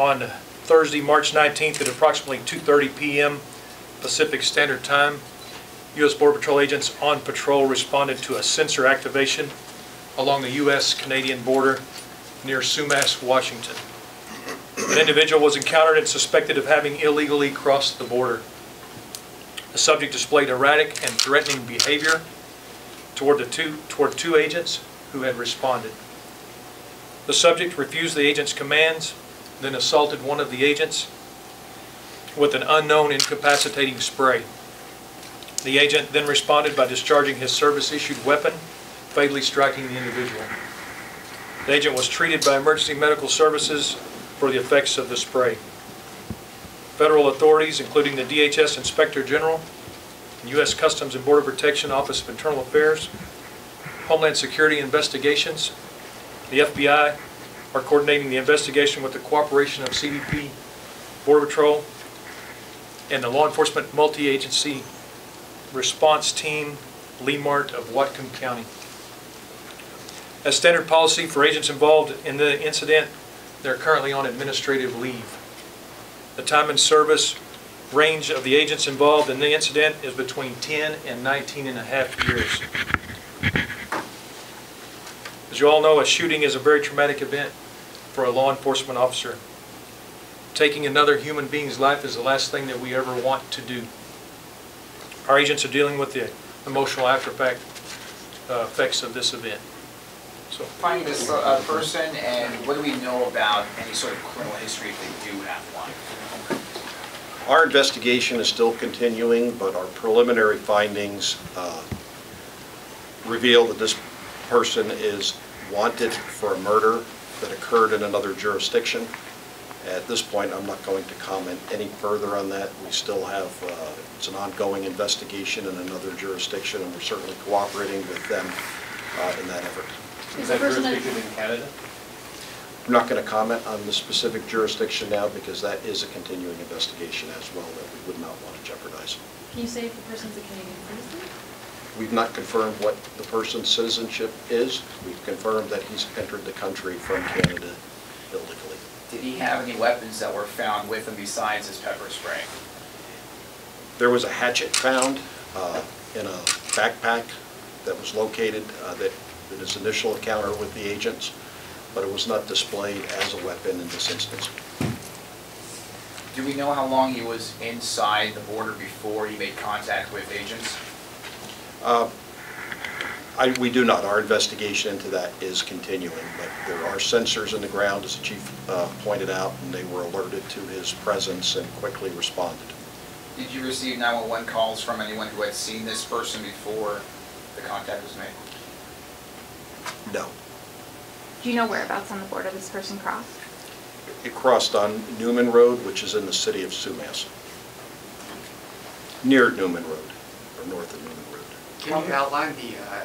On Thursday, March 19th at approximately 2:30 p.m. Pacific Standard Time, U.S. Border Patrol agents on patrol responded to a sensor activation along the U.S.-Canadian border near Sumas, Washington. An individual was encountered and suspected of having illegally crossed the border. The subject displayed erratic and threatening behavior toward two agents who had responded. The subject refused the agent's commands, then assaulted one of the agents with an unknown incapacitating spray. The agent then responded by discharging his service-issued weapon, fatally striking the individual. The agent was treated by emergency medical services for the effects of the spray. Federal authorities, including the DHS Inspector General, U.S. Customs and Border Protection Office of Internal Affairs, Homeland Security Investigations, the FBI, are coordinating the investigation with the cooperation of CBP, Border Patrol, and the Law Enforcement Multi-Agency Response Team, LEMART of Whatcom County. As standard policy for agents involved in the incident, they're currently on administrative leave. The time and service range of the agents involved in the incident is between 10 and 19 and a half years. As you all know, a shooting is a very traumatic event for a law enforcement officer. Taking another human being's life is the last thing that we ever want to do. Our agents are dealing with the emotional after-effect effects of this event. So, finding this person, and what do we know about any sort of criminal history if they do have one? Our investigation is still continuing, but our preliminary findings reveal that this person is wanted for a murder that occurred in another jurisdiction. At this point, I'm not going to comment any further on that. We still have, it's an ongoing investigation in another jurisdiction, and we're certainly cooperating with them in that effort. Is that jurisdiction in Canada? I'm not going to comment on the specific jurisdiction now because that is a continuing investigation as well that we would not want to jeopardize. Can you say if the person's a Canadian citizen? We've not confirmed what the person's citizenship is. We've confirmed that he's entered the country from Canada illegally. Did he have any weapons that were found with him besides his pepper spray? There was a hatchet found in a backpack that was located in his initial encounter with the agents, but it was not displayed as a weapon in this instance. Do we know how long he was inside the border before he made contact with agents? We do not. Our investigation into that is continuing, but there are sensors in the ground, as the chief pointed out, and they were alerted to his presence and quickly responded. Did you receive 911 calls from anyone who had seen this person before the contact was made? No. Do you know whereabouts on the border this person crossed? It crossed on Newman Road, which is in the city of Sumas. Near Newman Road, or north of Newman Road. Can you outline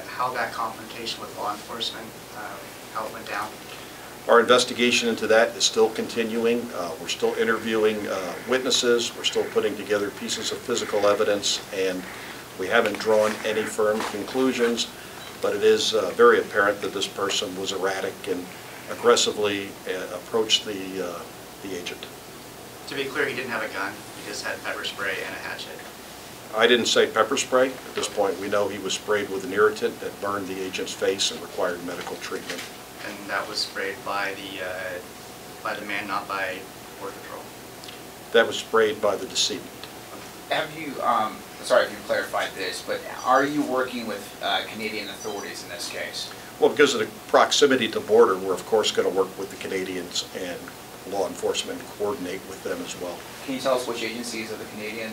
how that confrontation with law enforcement, how it went down? Our investigation into that is still continuing. We're still interviewing witnesses. We're still putting together pieces of physical evidence, and we haven't drawn any firm conclusions, but it is very apparent that this person was erratic and aggressively approached the agent. To be clear, he didn't have a gun. He just had pepper spray and a hatchet. I didn't say pepper spray. At this point, we know he was sprayed with an irritant that burned the agent's face and required medical treatment. And that was sprayed by the man, not by Border Patrol? That was sprayed by the decedent. Have you, sorry if you clarified this, but are you working with Canadian authorities in this case? Well, because of the proximity to the border, we're of course going to work with the Canadians and law enforcement and coordinate with them as well. Can you tell us which agencies of the Canadian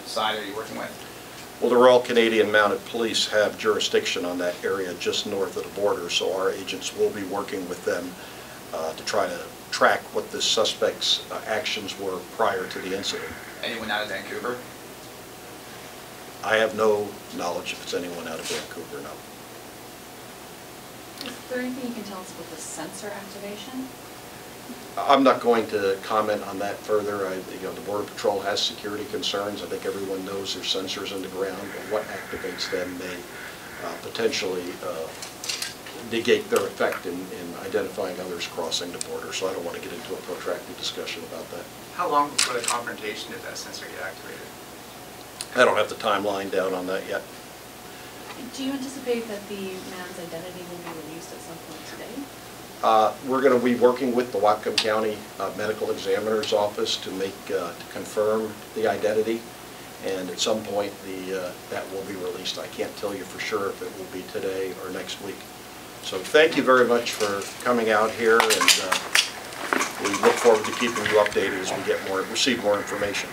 side are you working with? Well, the Royal Canadian Mounted Police have jurisdiction on that area just north of the border, so our agents will be working with them to try to track what the suspect's actions were prior to the incident. Anyone out of Vancouver? I have no knowledge if it's anyone out of Vancouver, no. Is there anything you can tell us about the sensor activation? I'm not going to comment on that further. The Border Patrol has security concerns. I think everyone knows there's sensors in the ground, but what activates them may potentially negate their effect in identifying others crossing the border. So I don't want to get into a protracted discussion about that. How long before the confrontation did that sensor get activated? I don't have the timeline down on that yet. Do you anticipate that the man's identity will be released at some point today? We're going to be working with the Whatcom County Medical Examiner's Office to confirm the identity, and at some point that will be released. I can't tell you for sure if it will be today or next week. So thank you very much for coming out here, and we look forward to keeping you updated as we receive more information.